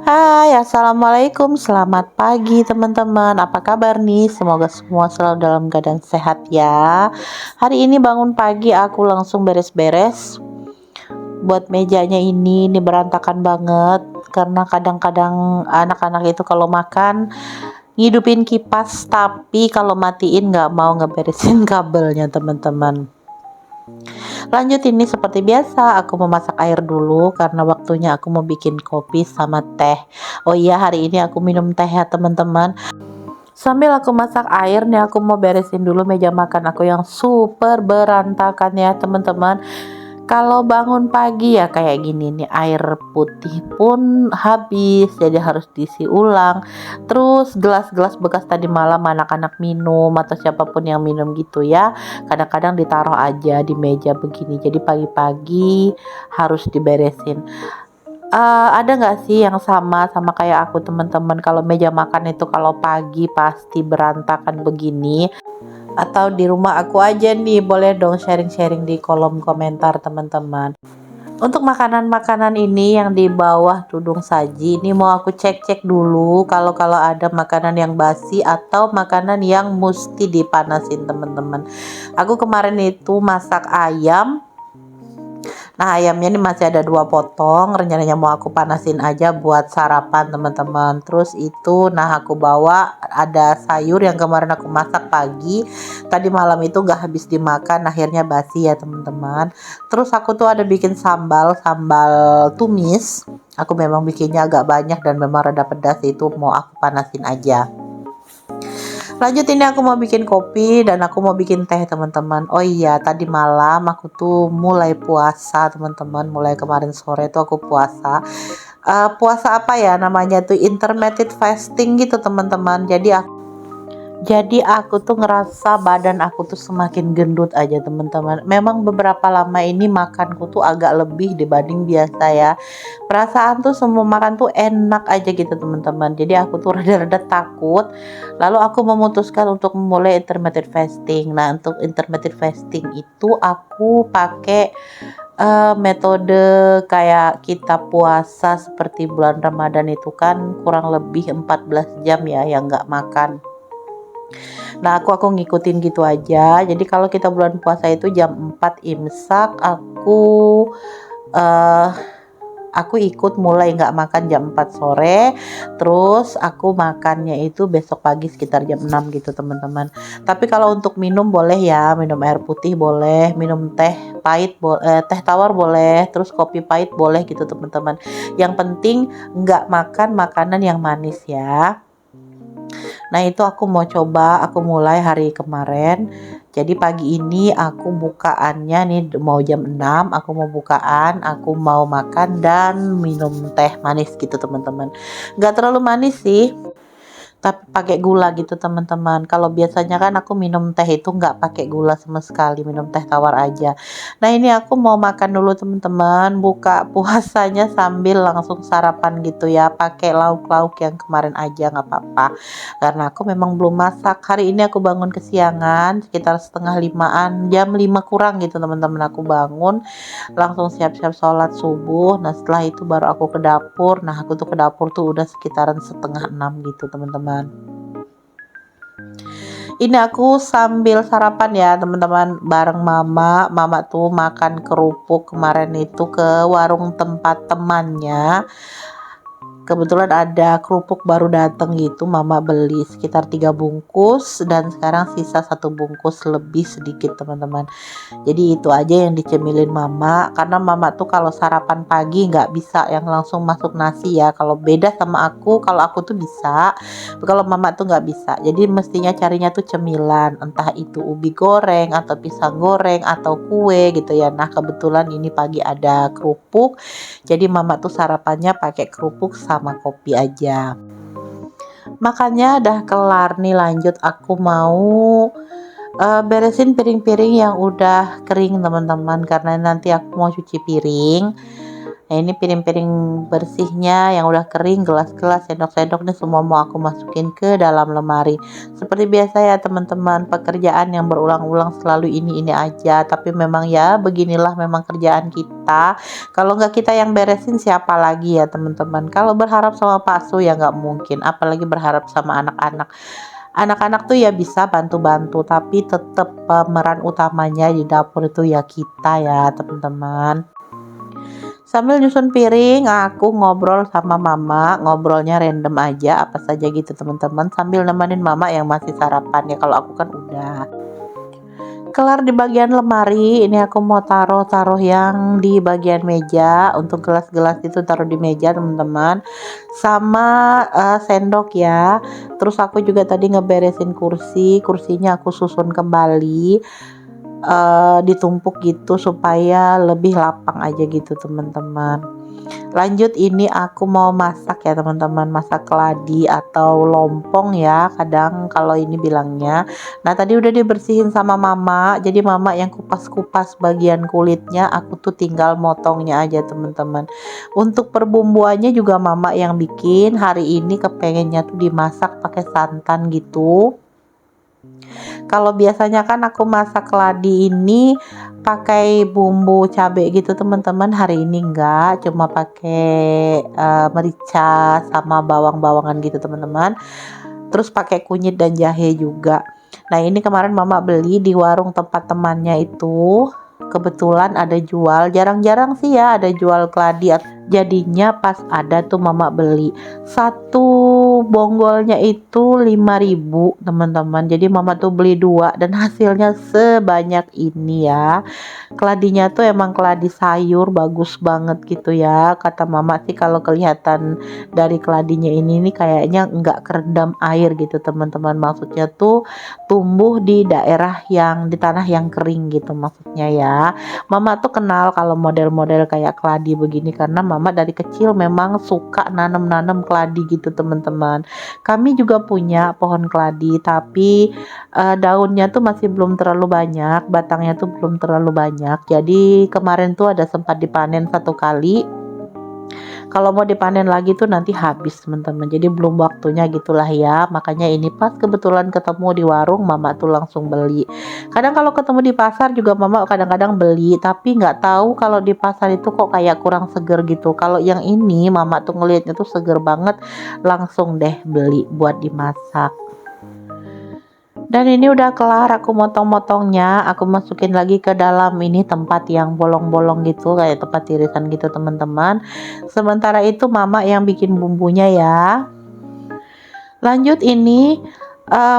Hai, assalamualaikum. Selamat pagi, teman-teman. Apa kabar nih? Semoga semua selalu dalam keadaan sehat ya. Hari ini bangun pagi, aku langsung beres-beres. Buat mejanya ini berantakan banget karena kadang-kadang anak-anak itu kalau makan ngidupin kipas, tapi kalau matiin nggak mau ngeberesin kabelnya, teman-teman. Lanjut, ini seperti biasa aku memasak air dulu karena waktunya aku mau bikin kopi sama teh. Oh iya, hari ini aku minum teh ya, teman-teman. Sambil aku masak air nih, aku mau beresin dulu meja makan aku yang super berantakan ya, teman-teman. Kalau bangun pagi ya kayak gini nih, air putih pun habis, jadi harus diisi ulang. Terus gelas-gelas bekas tadi malam anak-anak minum atau siapapun yang minum gitu ya, kadang-kadang ditaruh aja di meja begini. Jadi pagi-pagi harus diberesin. Ada nggak sih yang sama kayak aku, teman-teman? Kalau meja makan itu kalau pagi pasti berantakan begini. Atau di rumah aku aja nih, boleh dong sharing-sharing di kolom komentar, teman-teman. Untuk makanan-makanan ini yang di bawah tudung saji, ini mau aku cek-cek dulu kalau ada makanan yang basi atau makanan yang mesti dipanasin, teman-teman. Aku kemarin itu masak ayam. Nah, ayamnya ini masih ada 2 potong, rencananya mau aku panasin aja buat sarapan, teman-teman. Terus itu, nah aku bawa ada sayur yang kemarin aku masak pagi, tadi malam itu gak habis dimakan, akhirnya basi ya, teman-teman. Terus aku tuh ada bikin sambal tumis. Aku memang bikinnya agak banyak dan memang rada pedas, itu mau aku panasin aja. Lanjut, ini aku mau bikin kopi dan aku mau bikin teh, teman-teman. Oh iya, tadi malam aku tuh mulai puasa, teman-teman. Mulai kemarin sore tuh aku puasa. Puasa apa ya namanya tuh, intermittent fasting gitu, teman-teman. Jadi aku tuh ngerasa badan aku tuh semakin gendut aja, teman-teman. Memang beberapa lama ini makanku tuh agak lebih dibanding biasa ya. Perasaan tuh semua makan tuh enak aja gitu, teman-teman. Jadi aku tuh rada-rada takut. Lalu aku memutuskan untuk memulai intermittent fasting. Nah, untuk intermittent fasting itu aku pakai metode kayak kita puasa seperti bulan Ramadan itu kan kurang lebih 14 jam ya yang nggak makan. Nah, aku ngikutin gitu aja. Jadi kalau kita bulan puasa itu jam 4 imsak, eh aku ikut mulai nggak makan jam 4 sore. Terus aku makannya itu besok pagi sekitar jam 6 gitu, teman-teman. Tapi kalau untuk minum boleh ya, minum air putih boleh, minum teh pahit teh tawar boleh, terus kopi pahit boleh gitu, teman-teman. Yang penting nggak makan makanan yang manis ya. Nah, itu aku mau coba, aku mulai hari kemarin. Jadi pagi ini aku bukaannya nih mau jam 6, aku mau bukaan, aku mau makan dan minum teh manis gitu, teman-teman. Nggak terlalu manis sih, tapi pakai gula gitu, teman-teman. Kalau biasanya kan aku minum teh itu nggak pakai gula sama sekali, minum teh tawar aja. Nah, ini aku mau makan dulu, teman-teman. Buka puasanya sambil langsung sarapan gitu ya, pakai lauk-lauk yang kemarin aja nggak apa-apa. Karena aku memang belum masak. Hari ini aku bangun kesiangan, sekitar setengah limaan, jam 5 kurang gitu, teman-teman. Aku bangun langsung siap-siap sholat subuh. Nah, setelah itu baru aku ke dapur. Nah, aku tuh ke dapur tuh udah sekitaran setengah 6 gitu, teman-teman. Ini aku sambil sarapan ya, teman-teman, bareng mama tuh makan kerupuk kemarin itu ke warung tempat temannya. Kebetulan ada kerupuk baru datang gitu, mama beli sekitar 3 bungkus dan sekarang sisa 1 bungkus lebih sedikit, teman-teman. Jadi itu aja yang dicemilin mama, karena mama tuh kalau sarapan pagi nggak bisa yang langsung masuk nasi ya. Kalau beda sama aku, kalau aku tuh bisa, kalau mama tuh nggak bisa. Jadi mestinya carinya tuh cemilan, entah itu ubi goreng atau pisang goreng atau kue gitu ya. Nah, kebetulan ini pagi ada kerupuk, jadi mama tuh sarapannya pakai kerupuk sama kopi aja. Makannya udah kelar nih, lanjut aku mau beresin piring-piring yang udah kering, teman-teman, karena nanti aku mau cuci piring. Nah ini piring-piring bersihnya yang udah kering, gelas-gelas, sendok-sendok nih semua mau aku masukin ke dalam lemari. Seperti biasa ya teman-teman, pekerjaan yang berulang-ulang selalu ini aja. Tapi memang ya beginilah memang kerjaan kita. Kalau nggak kita yang beresin siapa lagi ya teman-teman. Kalau berharap sama Pak Su ya nggak mungkin, apalagi berharap sama anak-anak. Anak-anak tuh ya bisa bantu-bantu, tapi tetap pemeran utamanya di dapur itu ya kita ya teman-teman. Sambil nyusun piring, aku ngobrol sama mama, ngobrolnya random aja, apa saja gitu teman-teman, sambil nemenin mama yang masih sarapan ya, kalau aku kan udah. Kelar di bagian lemari, ini aku mau taruh yang di bagian meja, untuk gelas-gelas itu taruh di meja teman-teman, sama sendok ya. Terus aku juga tadi ngeberesin kursinya aku susun kembali, ditumpuk gitu supaya lebih lapang aja gitu teman-teman. Lanjut, ini aku mau masak ya teman-teman, masak keladi atau lompong ya kadang kalau ini bilangnya. Nah tadi udah dibersihin sama mama, jadi mama yang kupas-kupas bagian kulitnya, aku tuh tinggal motongnya aja teman-teman. Untuk perbumbuannya juga mama yang bikin. Hari ini kepengennya tuh dimasak pakai santan gitu. Kalau biasanya kan aku masak keladi ini pakai bumbu cabai gitu teman-teman, hari ini enggak, cuma pakai merica sama bawang-bawangan gitu teman-teman. Terus pakai kunyit dan jahe juga. Nah ini kemarin mama beli di warung tempat temannya itu, kebetulan ada jual, jarang-jarang sih ya ada jual keladi. Jadinya pas ada tuh mama beli satu bonggolnya itu 5.000 teman-teman. Jadi mama tuh beli dua dan hasilnya sebanyak ini ya. Keladinya tuh emang keladi sayur, bagus banget gitu ya. Kata mama sih kalau kelihatan dari keladinya ini nih kayaknya nggak kerendam air gitu teman-teman. Maksudnya tuh tumbuh di daerah yang di tanah yang kering gitu maksudnya ya. Mama tuh kenal kalau model-model kayak keladi begini karena mama dari kecil memang suka nanam-nanam keladi gitu teman-teman. Kami juga punya pohon keladi, tapi daunnya tuh masih belum terlalu banyak, batangnya tuh belum terlalu banyak. Jadi kemarin tuh ada sempat dipanen satu kali. Kalau mau dipanen lagi tuh nanti habis teman-teman, jadi belum waktunya gitulah ya. Makanya ini pas kebetulan ketemu di warung, mama tuh langsung beli. Kadang kalau ketemu di pasar juga mama kadang-kadang beli, tapi nggak tahu kalau di pasar itu kok kayak kurang seger gitu. Kalau yang ini mama tuh ngelihatnya tuh seger banget, langsung deh beli buat dimasak. Dan ini udah kelar, aku motong-motongnya, aku masukin lagi ke dalam ini tempat yang bolong-bolong gitu, kayak tempat irisan gitu teman-teman. Sementara itu mama yang bikin bumbunya ya. Lanjut ini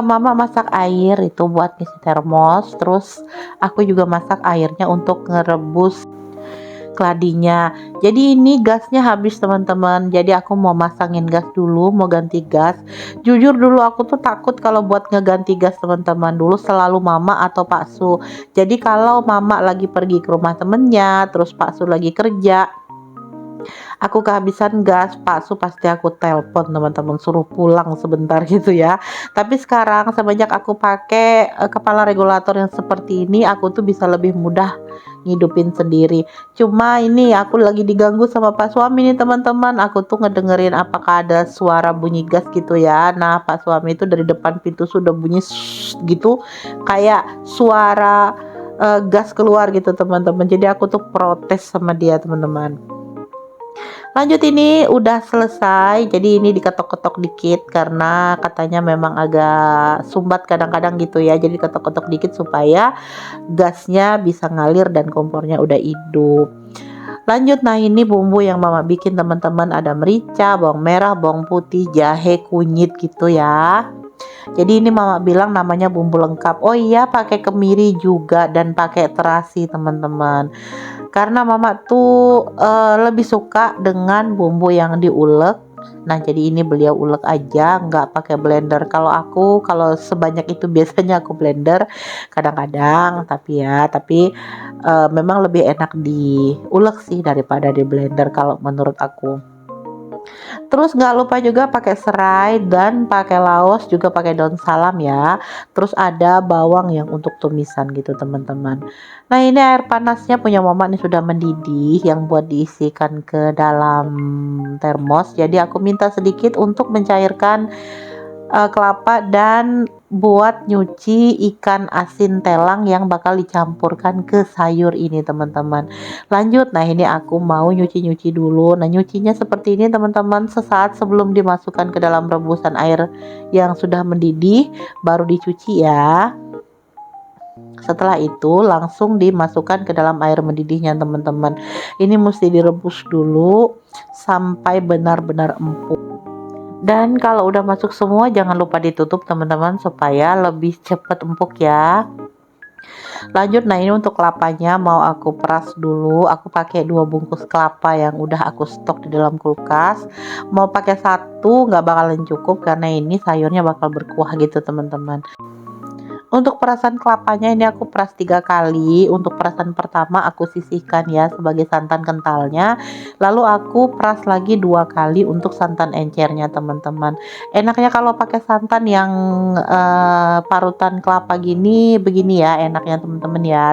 mama masak air itu buat ngisi termos, terus aku juga masak airnya untuk ngerebus keladinya. Jadi ini gasnya habis teman-teman, jadi aku mau masangin gas dulu, mau ganti gas. Jujur dulu aku tuh takut kalau buat ngeganti gas teman-teman, dulu selalu mama atau Pak Su. Jadi kalau mama lagi pergi ke rumah temennya, terus Pak Su lagi kerja, aku kehabisan gas, Pak Su pasti aku telepon teman-teman, suruh pulang sebentar gitu ya. Tapi sekarang semenjak aku pakai kepala regulator yang seperti ini, aku tuh bisa lebih mudah ngidupin sendiri. Cuma ini aku lagi diganggu sama Pak suami nih teman-teman, aku tuh ngedengerin apakah ada suara bunyi gas gitu ya. Nah Pak suami itu dari depan pintu sudah bunyi gitu, kayak suara gas keluar gitu teman-teman. Jadi aku tuh protes sama dia teman-teman. Lanjut, ini udah selesai, jadi ini diketok-ketok dikit karena katanya memang agak sumbat kadang-kadang gitu ya, jadi ketok-ketok dikit supaya gasnya bisa ngalir dan kompornya udah hidup. Lanjut, nah ini bumbu yang mama bikin teman-teman, ada merica, bawang merah, bawang putih, jahe, kunyit gitu ya. Jadi ini mama bilang namanya bumbu lengkap. Oh iya, pakai kemiri juga dan pakai terasi teman-teman. Karena mama tuh lebih suka dengan bumbu yang diulek. Nah jadi ini beliau ulek aja, nggak pakai blender. Kalau aku kalau sebanyak itu biasanya aku blender kadang-kadang, tapi memang lebih enak diulek sih daripada di blender kalau menurut aku. Terus nggak lupa juga pakai serai dan pakai laos juga pakai daun salam ya. Terus ada bawang yang untuk tumisan gitu teman-teman. Nah ini air panasnya punya mama nih sudah mendidih yang buat diisikan ke dalam termos. Jadi aku minta sedikit untuk mencairkan kelapa dan buat nyuci ikan asin telang yang bakal dicampurkan ke sayur ini teman-teman. Lanjut, nah ini aku mau nyuci-nyuci dulu. Nah nyucinya seperti ini teman-teman, sesaat sebelum dimasukkan ke dalam rebusan air yang sudah mendidih baru dicuci ya. Setelah itu langsung dimasukkan ke dalam air mendidihnya teman-teman. Ini mesti direbus dulu sampai benar-benar empuk. Dan kalau udah masuk semua jangan lupa ditutup teman-teman supaya lebih cepat empuk ya. Lanjut, nah ini untuk kelapanya mau aku peras dulu. Aku pakai 2 bungkus kelapa yang udah aku stok di dalam kulkas. Mau pakai 1 nggak bakalan cukup karena ini sayurnya bakal berkuah gitu teman-teman. Untuk perasan kelapanya ini aku peras 3 kali. Untuk perasan pertama aku sisihkan ya sebagai santan kentalnya. Lalu aku peras lagi 2 kali untuk santan encernya teman-teman. Enaknya kalau pakai santan yang parutan kelapa begini ya enaknya teman-teman ya.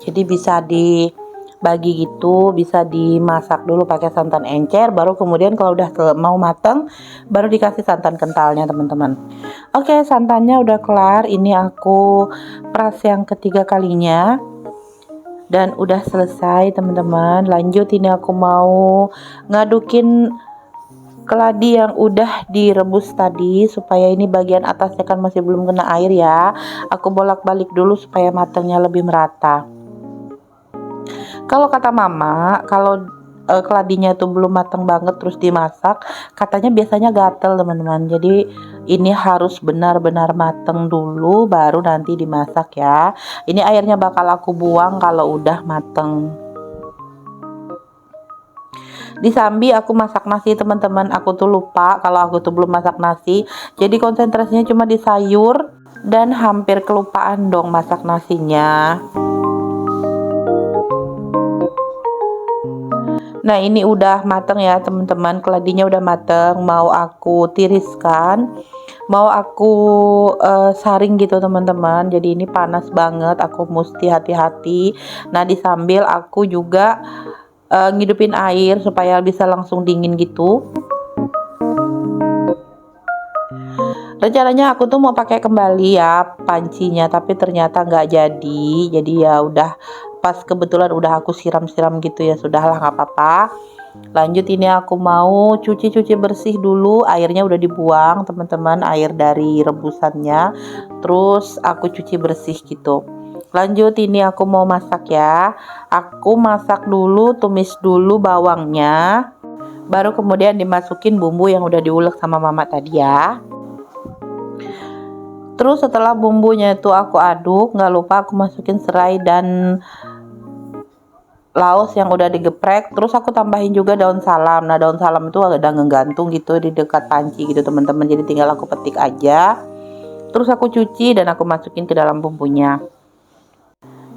Jadi bisa dibagi gitu, bisa dimasak dulu pakai santan encer, baru kemudian kalau udah mau matang baru dikasih santan kentalnya teman-teman. Oke, santannya udah kelar. Ini aku peras yang ketiga kalinya dan udah selesai teman-teman. Lanjut, ini aku mau ngadukin keladi yang udah direbus tadi supaya ini bagian atasnya kan masih belum kena air ya. Aku bolak-balik dulu supaya matangnya lebih merata. Kalau kata mama, kalau keladinya itu belum matang banget terus dimasak, katanya biasanya gatel teman-teman. Jadi ini harus benar-benar mateng dulu baru nanti dimasak ya. Ini airnya bakal aku buang kalau udah mateng. Di sambi aku masak nasi teman-teman. Aku tuh lupa kalau aku tuh belum masak nasi. Jadi konsentrasinya cuma di sayur dan hampir kelupaan dong masak nasinya. Nah ini udah mateng ya teman-teman, keladinya udah mateng. Mau aku tiriskan, mau aku saring gitu teman-teman. Jadi ini panas banget, aku mesti hati-hati. Nah disambil aku juga ngidupin air supaya bisa langsung dingin gitu. Rencananya aku tuh mau pakai kembali ya pancinya, tapi ternyata nggak jadi. Jadi ya udah pas kebetulan udah aku siram-siram gitu ya, sudahlah nggak apa-apa. Lanjut, ini aku mau cuci-cuci bersih dulu, airnya udah dibuang teman-teman, air dari rebusannya. Terus aku cuci bersih gitu. Lanjut, ini aku mau masak ya. Aku masak dulu, tumis dulu bawangnya. Baru kemudian dimasukin bumbu yang udah diulek sama mama tadi ya. Terus setelah bumbunya itu aku aduk, nggak lupa aku masukin serai dan laos yang udah digeprek. Terus aku tambahin juga daun salam. Nah daun salam itu ada ngegantung gitu di dekat panci gitu teman-teman. Jadi tinggal aku petik aja. Terus aku cuci dan aku masukin ke dalam bumbunya.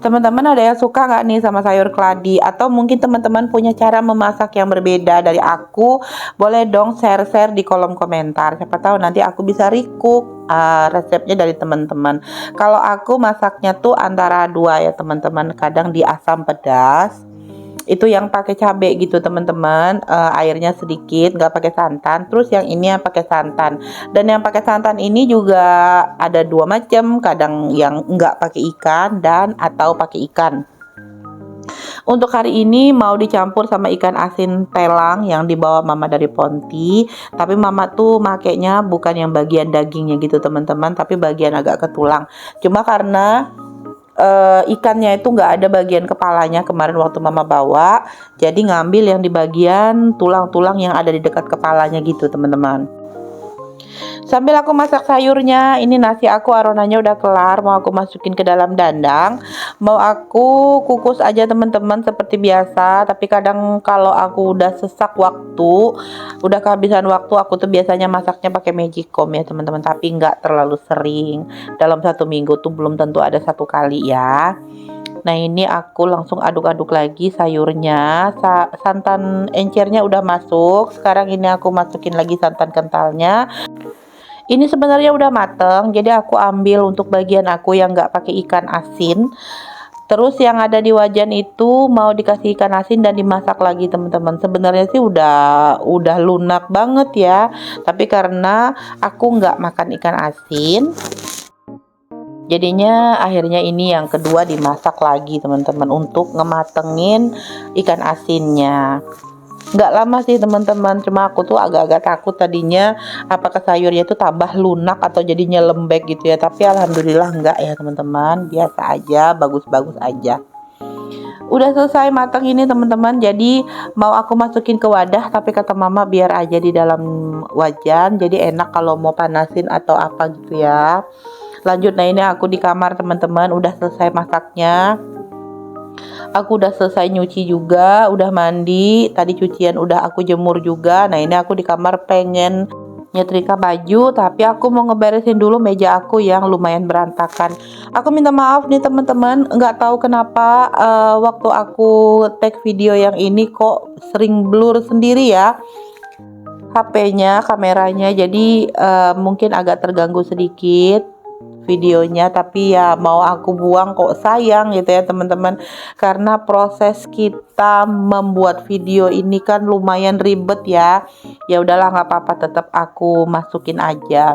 Teman-teman ada yang suka nggak nih sama sayur keladi? Atau mungkin teman-teman punya cara memasak yang berbeda dari aku? Boleh dong share-share di kolom komentar. Siapa tahu nanti aku bisa recook resepnya dari teman-teman. Kalau aku masaknya tuh antara dua ya teman-teman. Kadang di asam pedas. Itu yang pakai cabai gitu teman-teman, airnya sedikit, nggak pakai santan. Terus yang ini yang pakai santan, dan yang pakai santan ini juga ada 2 macam, kadang yang nggak pakai ikan dan atau pakai ikan. Untuk hari ini mau dicampur sama ikan asin telang yang dibawa mama dari Ponti, tapi mama tuh makainya bukan yang bagian dagingnya gitu teman-teman, tapi bagian agak ke tulang. Cuma karena ikannya itu nggak ada bagian kepalanya kemarin waktu mama bawa, jadi ngambil yang di bagian tulang-tulang yang ada di dekat kepalanya gitu teman-teman. Sambil aku masak sayurnya, ini nasi aku aronanya udah kelar, mau aku masukin ke dalam dandang. Mau aku kukus aja teman-teman seperti biasa, tapi kadang kalau aku udah sesak waktu, udah kehabisan waktu, aku tuh biasanya masaknya pakai magicom ya teman-teman, tapi nggak terlalu sering. Dalam 1 minggu tuh belum tentu ada 1 kali ya. Nah ini aku langsung aduk-aduk lagi sayurnya. Santan encernya udah masuk. Sekarang ini aku masukin lagi santan kentalnya. Ini sebenarnya udah mateng, jadi aku ambil untuk bagian aku yang nggak pakai ikan asin. Terus yang ada di wajan itu mau dikasih ikan asin dan dimasak lagi teman-teman. Sebenarnya sih udah lunak banget ya. Tapi karena aku nggak makan ikan asin, jadinya akhirnya ini yang kedua dimasak lagi teman-teman untuk ngematengin ikan asinnya. Nggak lama sih teman-teman, cuma aku tuh agak-agak takut tadinya apakah sayurnya itu tambah lunak atau jadinya lembek gitu ya, tapi alhamdulillah enggak ya teman-teman, biasa aja, bagus-bagus aja. Udah selesai matang ini teman-teman, jadi mau aku masukin ke wadah, tapi kata mama biar aja di dalam wajan, jadi enak kalau mau panasin atau apa gitu ya. Lanjut, nah ini aku di kamar teman-teman, udah selesai masaknya. Aku udah selesai nyuci juga, udah mandi, tadi cucian udah aku jemur juga. Nah ini aku di kamar pengen nyetrika baju, tapi aku mau ngeberesin dulu meja aku yang lumayan berantakan. Aku minta maaf nih teman-teman, nggak tahu kenapa waktu aku tag video yang ini kok sering blur sendiri ya HP-nya, kameranya. Jadi mungkin agak terganggu sedikit videonya, tapi ya mau aku buang kok, sayang gitu ya teman-teman, karena proses kita membuat video ini kan lumayan ribet ya. Ya udahlah nggak apa-apa, tetap aku masukin aja.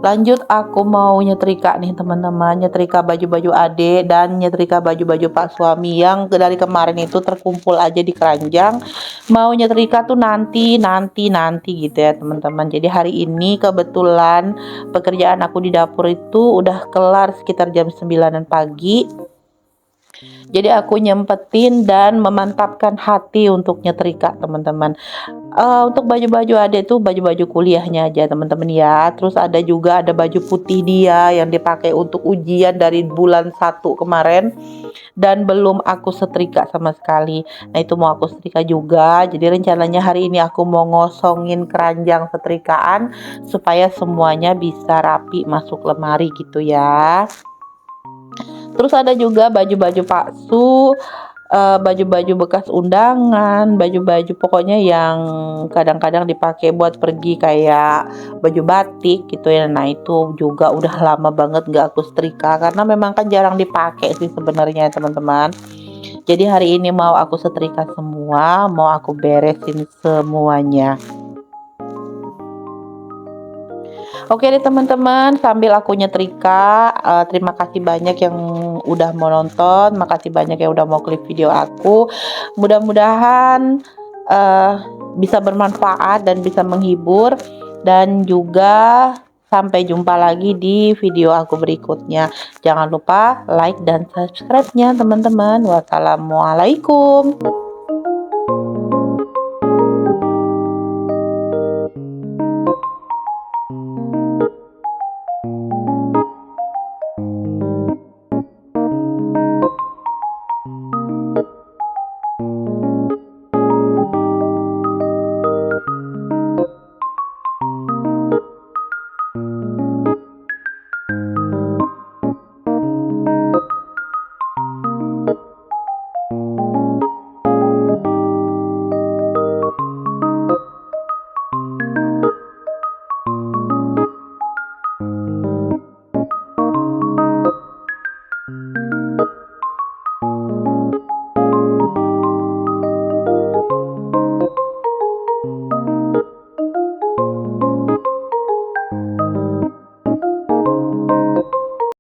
Lanjut, aku mau nyetrika nih teman-teman, nyetrika baju-baju adik dan nyetrika baju-baju pak suami yang dari kemarin itu terkumpul aja di keranjang. Mau nyetrika tuh nanti gitu ya teman-teman. Jadi hari ini kebetulan pekerjaan aku di dapur itu udah kelar sekitar jam 9 pagi. Jadi aku nyempetin dan memantapkan hati untuk nyetrika teman-teman. Untuk baju-baju adik tuh baju-baju kuliahnya aja teman-teman ya. Terus ada baju putih dia yang dipakai untuk ujian dari bulan 1 kemarin dan belum aku setrika sama sekali. Nah itu mau aku setrika juga. Jadi rencananya hari ini aku mau ngosongin keranjang setrikaan supaya semuanya bisa rapi masuk lemari gitu ya. Terus ada juga baju-baju palsu, baju-baju bekas undangan, baju-baju pokoknya yang kadang-kadang dipakai buat pergi kayak baju batik gitu ya. Nah itu juga udah lama banget gak aku setrika karena memang kan jarang dipakai sih sebenarnya teman-teman. Jadi hari ini mau aku setrika semua, mau aku beresin semuanya. Oke deh teman-teman, sambil aku nyetrika, terima kasih banyak yang udah mau nonton, makasih banyak yang udah mau klik video aku. Mudah-mudahan bisa bermanfaat dan bisa menghibur, dan juga sampai jumpa lagi di video aku berikutnya. Jangan lupa like dan subscribe-nya teman-teman. Wassalamualaikum.